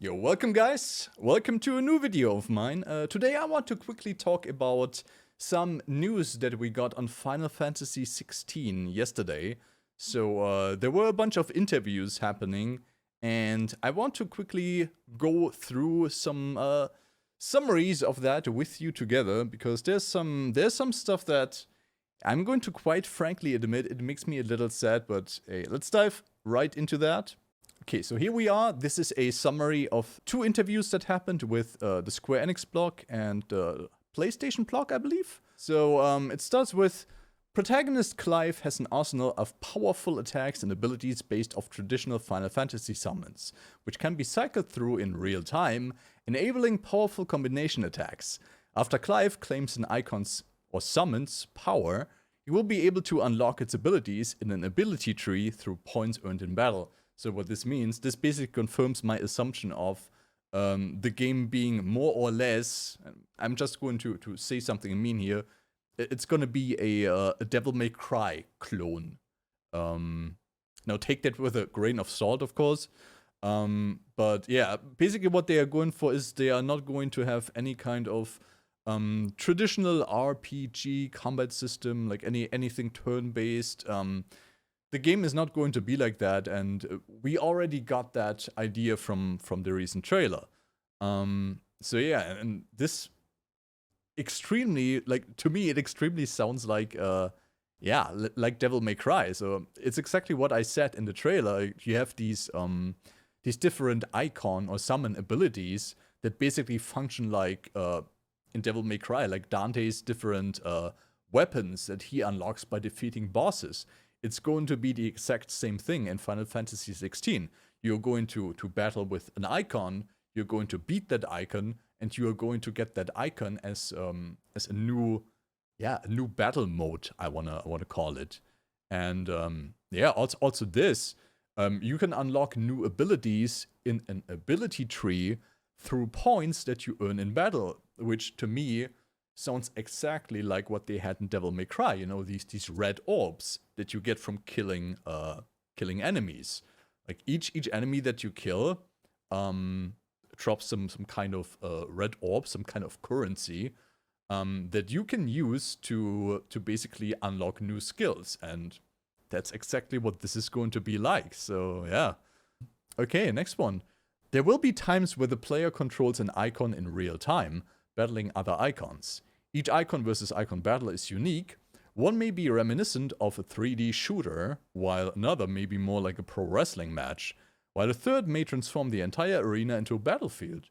Yo, welcome guys! Welcome to a new video of mine. Today I want to quickly talk about some news that we got on Final Fantasy XVI yesterday. So there were a bunch of interviews happening, and I want to quickly go through some summaries of that with you together, because there's some stuff that I'm going to quite frankly admit it makes me a little sad, but hey, let's dive right into that. Okay, so here we are. This is a summary of two interviews that happened with the Square Enix blog and the PlayStation blog, I believe. So it starts with protagonist Clive has an arsenal of powerful attacks and abilities based off traditional Final Fantasy summons, which can be cycled through in real time, enabling powerful combination attacks. After Clive claims an icon's or summons power, he will be able to unlock its abilities in an ability tree through points earned in battle. So what this means, this basically confirms my assumption of the game being more or less, I'm just going to say something mean here, it's going to be a Devil May Cry clone. Now take that with a grain of salt, of course. But yeah, basically what they are going for is they are not going to have any kind of traditional RPG combat system, like anything turn-based. The game is not going to be like that, and we already got that idea from the recent trailer. So yeah, and this extremely, like, to me, it extremely sounds like, yeah, like Devil May Cry. So it's exactly what I said in the trailer. You have these different icon or summon abilities that basically function like in Devil May Cry, like Dante's different weapons that he unlocks by defeating bosses. It's going to be the exact same thing in Final Fantasy XVI. You're going to battle with an icon, you're going to beat that icon, and you are going to get that icon as a new battle mode, I wanna call it. And yeah, also this, you can unlock new abilities in an ability tree through points that you earn in battle, which to me sounds exactly like what they had in Devil May Cry. You know, these red orbs that you get from killing enemies. Like each enemy that you kill drops some kind of red orb, some kind of currency that you can use to basically unlock new skills. And that's exactly what this is going to be like. So yeah. Okay, next one. There will be times where the player controls an icon in real time, battling other icons. Each icon versus icon battle is unique. One may be reminiscent of a 3D shooter, while another may be more like a pro wrestling match, while a third may transform the entire arena into a battlefield.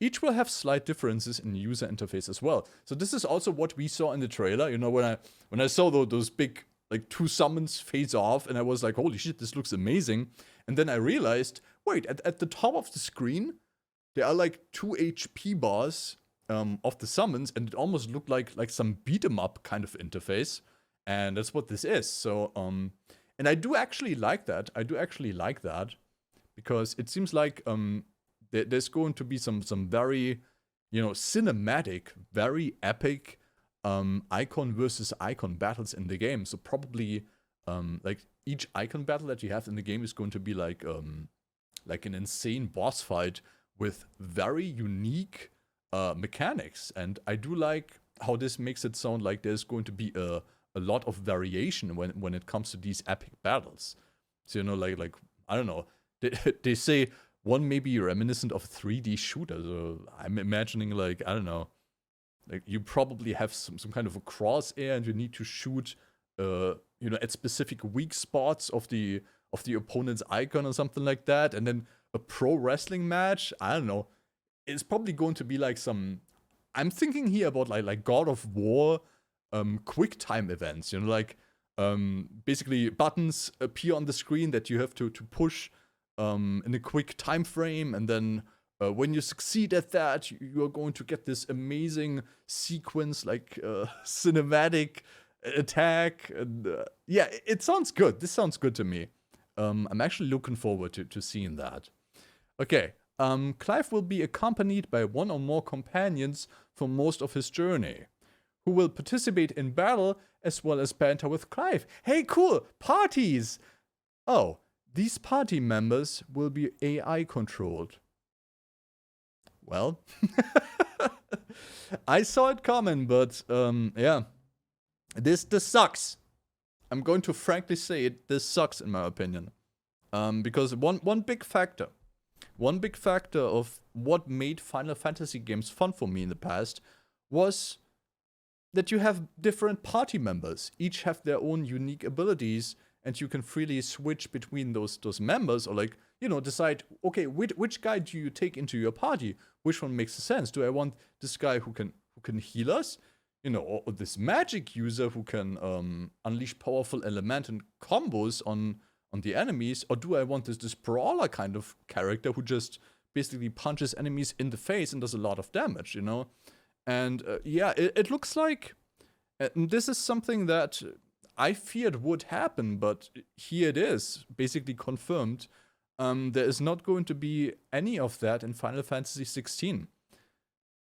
Each will have slight differences in user interface as well. So this is also what we saw in the trailer. You know, when I saw those big like two summons face off, and I was like, holy shit, this looks amazing. And then I realized, wait, at the top of the screen, there are like 2 HP bars of the summons, and it almost looked like some beat 'em up kind of interface, and that's what this is. So and I do actually like that. Because it seems like there's going to be some very, you know, cinematic, very epic icon versus icon battles in the game. So probably like each icon battle that you have in the game is going to be like an insane boss fight with very unique mechanics. And I do like how this makes it sound like there's going to be a lot of variation when it comes to these epic battles. So, you know, like I don't know, they say one may be reminiscent of a 3D shooter. So I'm imagining, like, I don't know, like you probably have some kind of a crosshair and you need to shoot you know, at specific weak spots of the opponent's icon or something like that. And then a pro wrestling match, I don't know, it's probably going to be like some, I'm thinking here about like God of War quick time events, you know, like basically buttons appear on the screen that you have to push in a quick time frame, and then when you succeed at that, you are going to get this amazing sequence, like cinematic attack. And yeah, it sounds good. This sounds good to me. I'm actually looking forward to seeing that. Okay, Clive will be accompanied by one or more companions for most of his journey, who will participate in battle as well as banter with Clive. Hey, cool! Parties! Oh, these party members will be AI controlled. well, I saw it coming, but yeah, this sucks. I'm going to frankly say it. This sucks in my opinion, because one big factor of what made Final Fantasy games fun for me in the past was that you have different party members. Each have their own unique abilities, and you can freely switch between those members, or like, you know, decide, okay, which guy do you take into your party? Which one makes sense? Do I want this guy who can heal us? You know, or this magic user who can unleash powerful element and combos on the enemies, or do I want this brawler kind of character who just basically punches enemies in the face and does a lot of damage, you know? And yeah, it looks like this is something that I feared would happen, but here it is, basically confirmed. There is not going to be any of that in Final Fantasy XVI.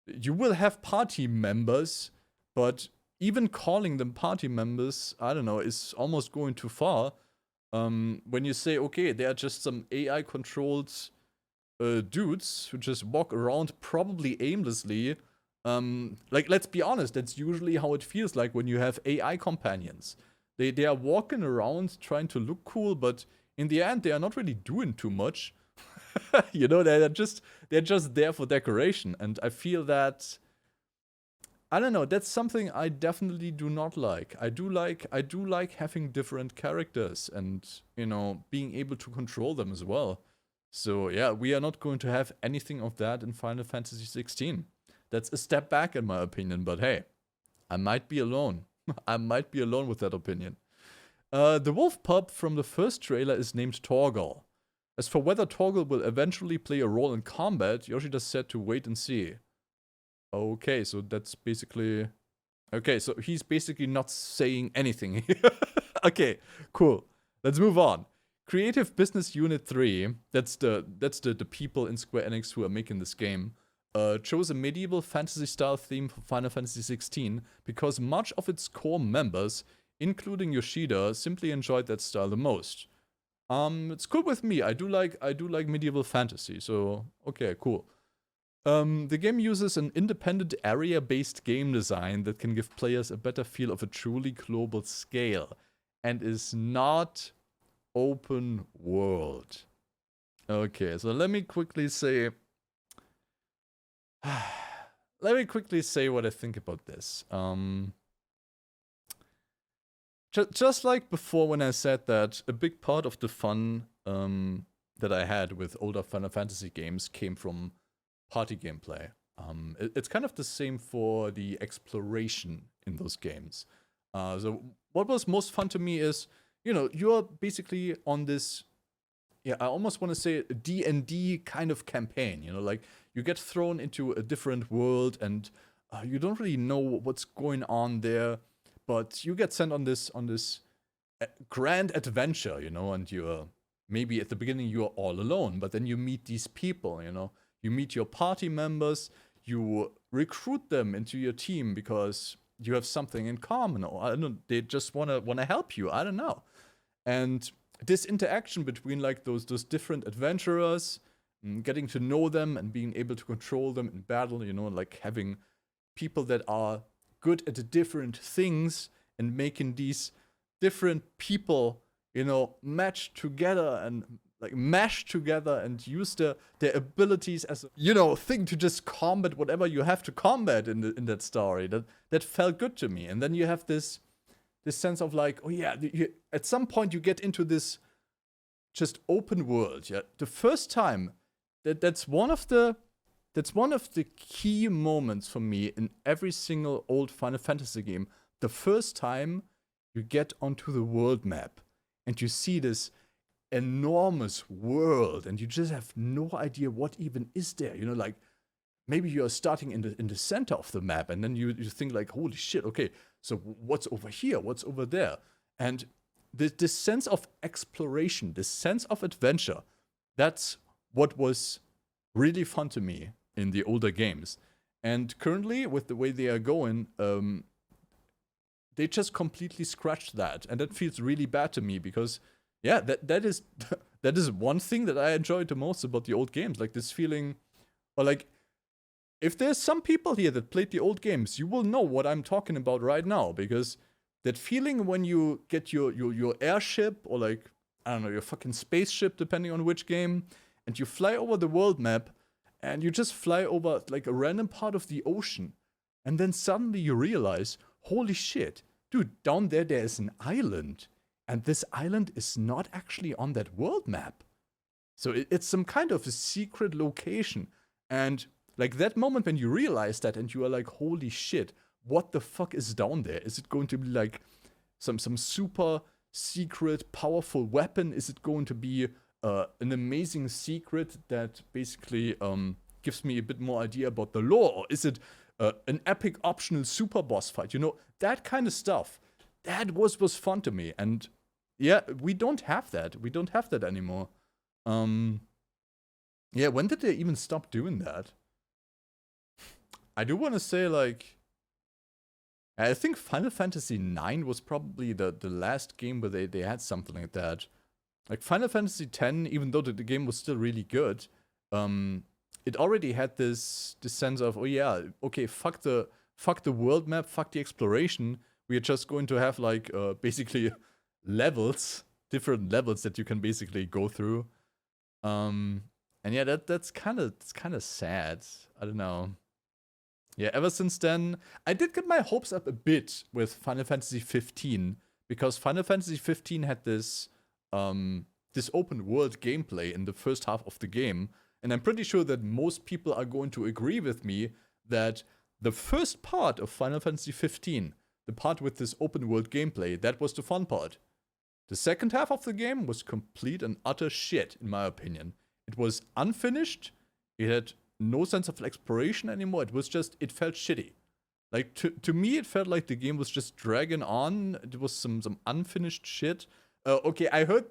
You will have party members, but even calling them party members, I don't know, is almost going too far. When you say, okay, they are just some AI-controlled dudes who just walk around probably aimlessly. Like, let's be honest, that's usually how it feels like when you have AI companions. They are walking around trying to look cool, but in the end, they are not really doing too much. You know, they're just there for decoration. And I feel that, I don't know, that's something I definitely do not like. I do like having different characters and, you know, being able to control them as well. So yeah, we are not going to have anything of that in Final Fantasy XVI. That's a step back in my opinion, but hey, I might be alone. I might be alone with that opinion. The wolf pup from the first trailer is named Torgal. As for whether Torgal will eventually play a role in combat, Yoshida said to wait and see. Okay, so that's basically... Okay, so he's basically not saying anything. Okay, cool. Let's move on. Creative Business Unit 3, that's the people in Square Enix who are making this game, chose a medieval fantasy-style theme for Final Fantasy XVI because much of its core members, including Yoshida, simply enjoyed that style the most. It's cool with me. I do like medieval fantasy, so okay, cool. The game uses an independent area-based game design that can give players a better feel of a truly global scale, and is not open world. Okay, so let me quickly say what I think about this. Just like before when I said that a big part of the fun that I had with older Final Fantasy games came from party gameplay. It's kind of the same for the exploration in those games. So what was most fun to me is, you know, you're basically on this, yeah, I almost want to say a D&D kind of campaign, you know, like you get thrown into a different world and you don't really know what's going on there, but you get sent on this grand adventure, you know, and you're maybe at the beginning you're all alone, but then you meet these people, you know, you meet your party members, you recruit them into your team because you have something in common, or I don't know, they just wanna help you, I don't know. And this interaction between like those different adventurers, getting to know them and being able to control them in battle, you know, like having people that are good at different things and making these different people, you know, match together and like mash together and use their abilities as a, you know, thing to just combat whatever you have to combat in that story. That felt good to me. And then you have this sense of like, oh yeah, at some point you get into this just open world. Yeah, the first time that's one of the key moments for me in every single old Final Fantasy game. The first time you get onto the world map and you see this enormous world and you just have no idea what even is there, you know, like maybe you're starting in the center of the map and then you think like, holy shit, okay, so what's over here, what's over there? And this sense of exploration, this sense of adventure, that's what was really fun to me in the older games. And currently, with the way they are going, they just completely scratched that, and that feels really bad to me because, yeah, that is that is one thing that I enjoyed the most about the old games, like this feeling, or like if there's some people here that played the old games, you will know what I'm talking about right now, because that feeling when you get your airship, or like, I don't know, your fucking spaceship, depending on which game, and you fly over the world map, and you just fly over like a random part of the ocean, and then suddenly you realize, holy shit, dude, down there's an island, and this island is not actually on that world map. So it's some kind of a secret location, and like that moment when you realize that, and you are like, holy shit, what the fuck is down there? Is it going to be like some super secret powerful weapon? Is it going to be an amazing secret that basically gives me a bit more idea about the lore? Or is it an epic optional super boss fight? You know, that kind of stuff. That was fun to me. And yeah, we don't have that. We don't have that anymore. Yeah, when did they even stop doing that? I do want to say, like, I think Final Fantasy IX was probably the last game where they had something like that. Like Final Fantasy X, even though the game was still really good, it already had this sense of, oh yeah, okay, fuck the world map, fuck the exploration. We are just going to have like basically levels, different levels that you can basically go through. And yeah, that's kind of sad. I don't know. Yeah, ever since then, I did get my hopes up a bit with Final Fantasy XV, because Final Fantasy XV had this this open world gameplay in the first half of the game, and I'm pretty sure that most people are going to agree with me that the first part of Final Fantasy XV, the part with this open world gameplay, that was the fun part. The second half of the game was complete and utter shit, in my opinion. It was unfinished, it had no sense of exploration anymore. It was just, it felt shitty. Like, to me, it felt like the game was just dragging on. It was some unfinished shit. Okay, I heard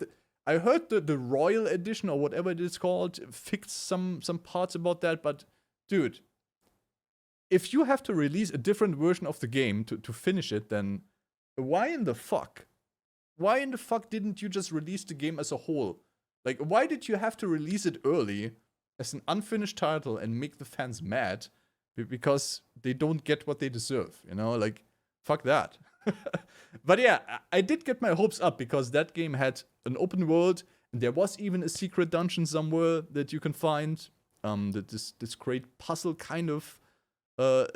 the Royal Edition, or whatever it is called, fixed some parts about that, but dude, if you have to release a different version of the game to finish it, then why in the fuck? Why in the fuck didn't you just release the game as a whole? Like, why did you have to release it early as an unfinished title and make the fans mad because they don't get what they deserve, you know? Like, fuck that. But yeah, I did get my hopes up, because that game had an open world, and there was even a secret dungeon somewhere that you can find. This great puzzle kind of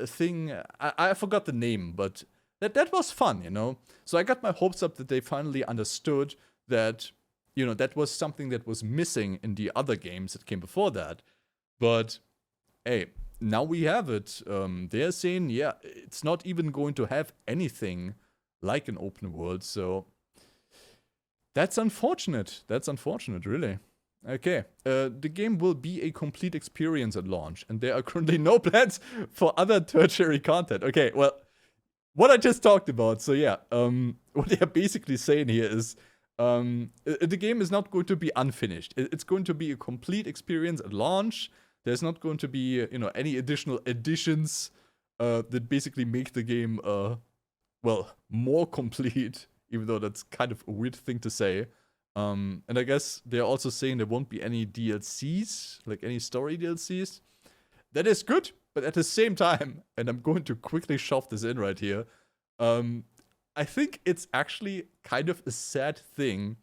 thing. I forgot the name, but that was fun, you know? So I got my hopes up that they finally understood that, you know, that was something that was missing in the other games that came before that. But hey, now we have it. They're saying, yeah, it's not even going to have anything like an open world, so that's unfortunate. That's unfortunate, really. Okay, the game will be a complete experience at launch, and there are currently no plans for other tertiary content. Okay, well, what I just talked about. So yeah, what they're basically saying here is, the game is not going to be unfinished. It's going to be a complete experience at launch. There's not going to be, you know, any additional additions that basically make the game, well, more complete, even though that's kind of a weird thing to say. And I guess they're also saying there won't be any DLCs, like any story DLCs. That is good, but at the same time, and I'm going to quickly shove this in right here, I think it's actually kind of a sad thing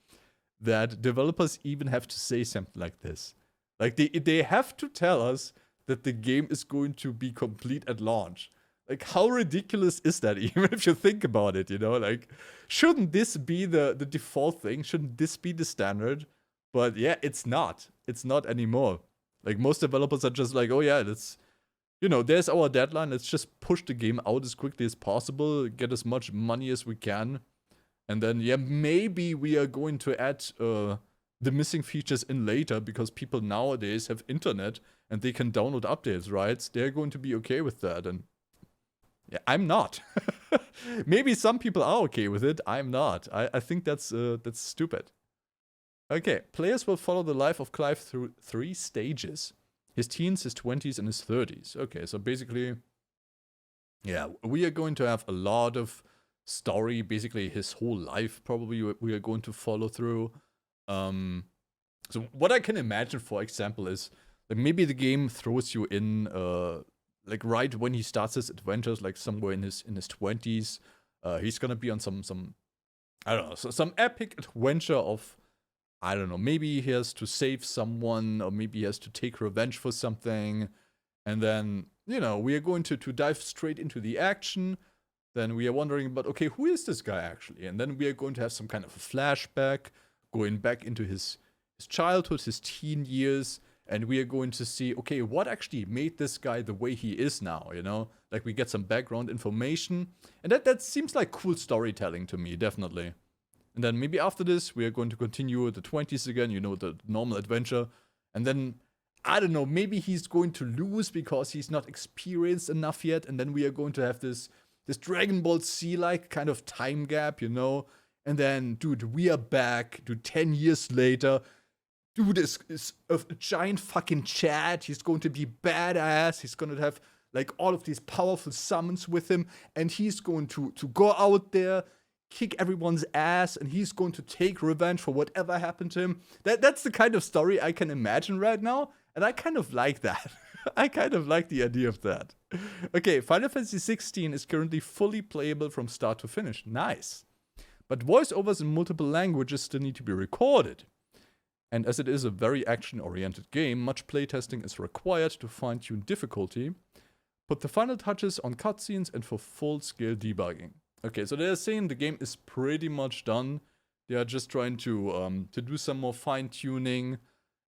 that developers even have to say something like this. Like, they have to tell us that the game is going to be complete at launch. Like, how ridiculous is that, even if you think about it, you know? Like, shouldn't this be the default thing? Shouldn't this be the standard? But yeah, it's not. It's not anymore. Like, most developers are just like, oh yeah, let's, you know, there's our deadline. Let's just push the game out as quickly as possible, get as much money as we can. And then, yeah, maybe we are going to add the missing features in later, because people nowadays have internet and they can download updates, right? They're going to be okay with that. And yeah, I'm not. Maybe some people are okay with it. I'm not. I think that's stupid. Okay, players will follow the life of Clive through 3 stages: his teens, his 20s, and his 30s. Okay, so basically, yeah, we are going to have a lot of story, basically his whole life probably we are going to follow through. So what I can imagine, for example, is that maybe the game throws you in like right when he starts his adventures, like somewhere in his 20s. He's gonna be on some I don't know, some epic adventure of, I don't know, maybe he has to save someone, or maybe he has to take revenge for something. And then, we are going to dive straight into the action. Then we are wondering about, okay, who is this guy actually? And then we are going to have some kind of a flashback, going back into his childhood, his teen years. And we are going to see, okay, what actually made this guy the way he is now, Like, we get some background information. And that seems like cool storytelling to me, definitely. And then maybe after this, we are going to continue the 20s again, the normal adventure. And then, I don't know, maybe he's going to lose because he's not experienced enough yet. And then we are going to have this Dragon Ball Z-like kind of time gap, And then, dude, we are back, 10 years later. Dude is a giant fucking Chad. He's going to be badass. He's going to have, like, all of these powerful summons with him. And he's going to go out there, kick everyone's ass, and he's going to take revenge for whatever happened to him. That's the kind of story I can imagine right now. And I kind of like that. I kind of like the idea of that. Okay, Final Fantasy XVI is currently fully playable from start to finish. Nice. But voiceovers in multiple languages still need to be recorded. And as it is a very action-oriented game, much playtesting is required to fine-tune difficulty, put the final touches on cutscenes, and for full-scale debugging. Okay, so they're saying the game is pretty much done. They are just trying to do some more fine-tuning.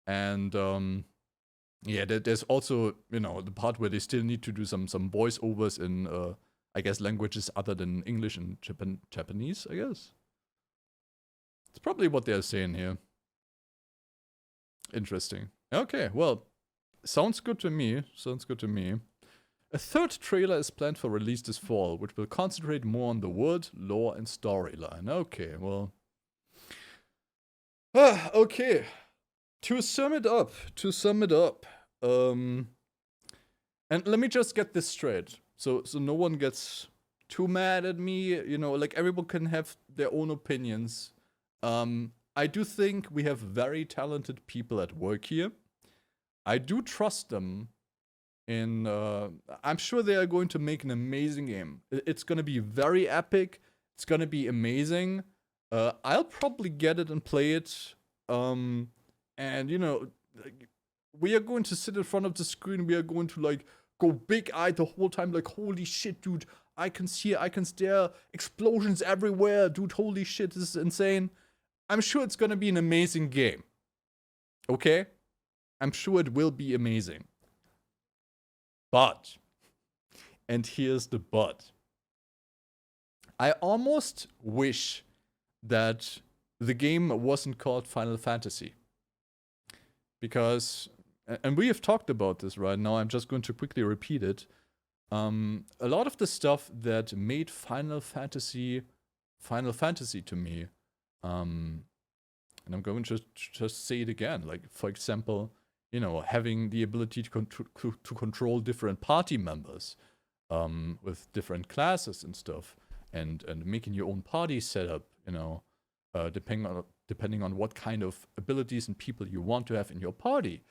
And yeah, there's also, the part where they still need to do some voiceovers in, I guess, languages other than English and Japanese, I guess. It's probably what they're saying here. Interesting. Okay, well, sounds good to me. A third trailer is planned for release this fall, which will concentrate more on the world, lore, and storyline. Okay, well. Okay. To sum it up. And let me just get this straight. So no one gets too mad at me. Like, everyone can have their own opinions. I do think we have very talented people at work here. I do trust them in, I'm sure they are going to make an amazing game. It's going to be very epic. It's going to be amazing. I'll probably get it and play it. And, we are going to sit in front of the screen. We are going to, like, go big-eyed the whole time. Like, holy shit, dude. I can see, I can stare. Explosions everywhere. Dude, holy shit, this is insane. I'm sure it's gonna be an amazing game. Okay? I'm sure it will be amazing. But, and here's the but, I almost wish that the game wasn't called Final Fantasy. Because, and we have talked about this right now, I'm just going to quickly repeat it. A lot of the stuff that made Final Fantasy to me, and I'm going to just say it again. Like, for example, having the ability to control different party members with different classes and stuff, and making your own party setup, depending on what kind of abilities and people you want to have in your party.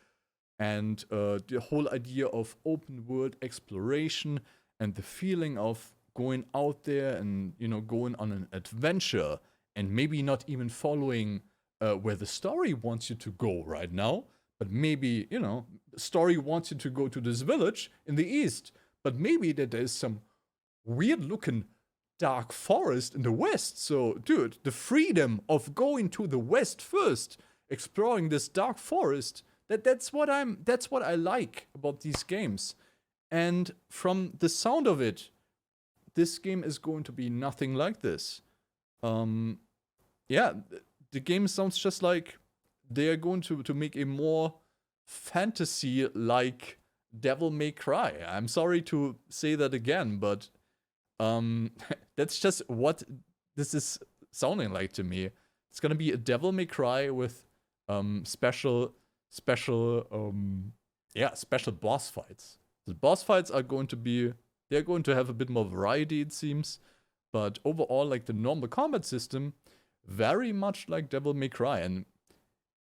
And the whole idea of open world exploration and the feeling of going out there and, going on an adventure and maybe not even following where the story wants you to go right now, but maybe, the story wants you to go to this village in the east, but maybe that there's some weird-looking dark forest in the west. So, dude, the freedom of going to the west first, exploring this dark forest, that's what I like about these games. And from the sound of it, this game is going to be nothing like this. Yeah, the game sounds just like they are going to make a more fantasy-like Devil May Cry. I'm sorry to say that again, but that's just what this is sounding like to me. It's gonna be a Devil May Cry with special boss fights. The boss fights are going to have a bit more variety, it seems, but overall, like, the normal combat system, very much like Devil May Cry, and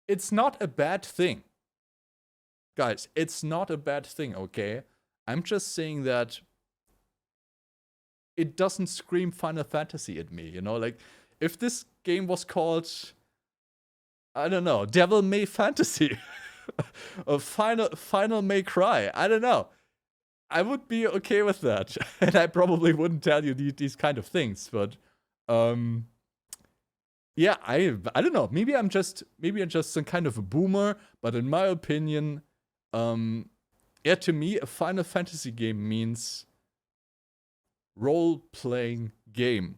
it's not a bad thing. Guys, it's not a bad thing, okay? I'm just saying that it doesn't scream Final Fantasy at me, you know? Like, if this game was called, I don't know, Devil May Fantasy or Final May Cry, I don't know, I would be okay with that. And I probably wouldn't tell you these kind of things, but yeah, I don't know. Maybe I'm just some kind of a boomer, but in my opinion, yeah, to me, a Final Fantasy game means role-playing game.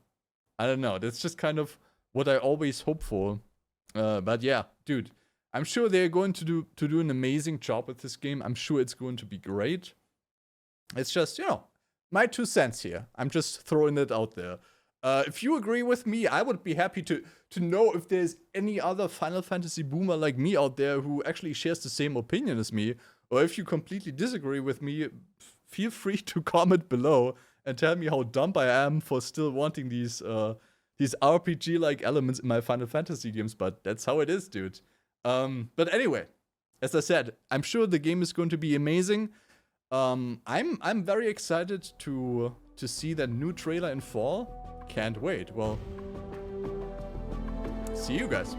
I don't know. That's just kind of what I always hope for. But yeah, dude, I'm sure they're going to do an amazing job with this game. I'm sure it's going to be great. It's just, you know, my 2 cents here. I'm just throwing it out there. If you agree with me, I would be happy to know if there's any other Final Fantasy boomer like me out there who actually shares the same opinion as me. Or if you completely disagree with me, feel free to comment below and tell me how dumb I am for still wanting these RPG-like elements in my Final Fantasy games. But that's how it is, dude. But anyway, as I said, I'm sure the game is going to be amazing. I'm very excited to see that new trailer in fall. Can't wait. Well, see you guys.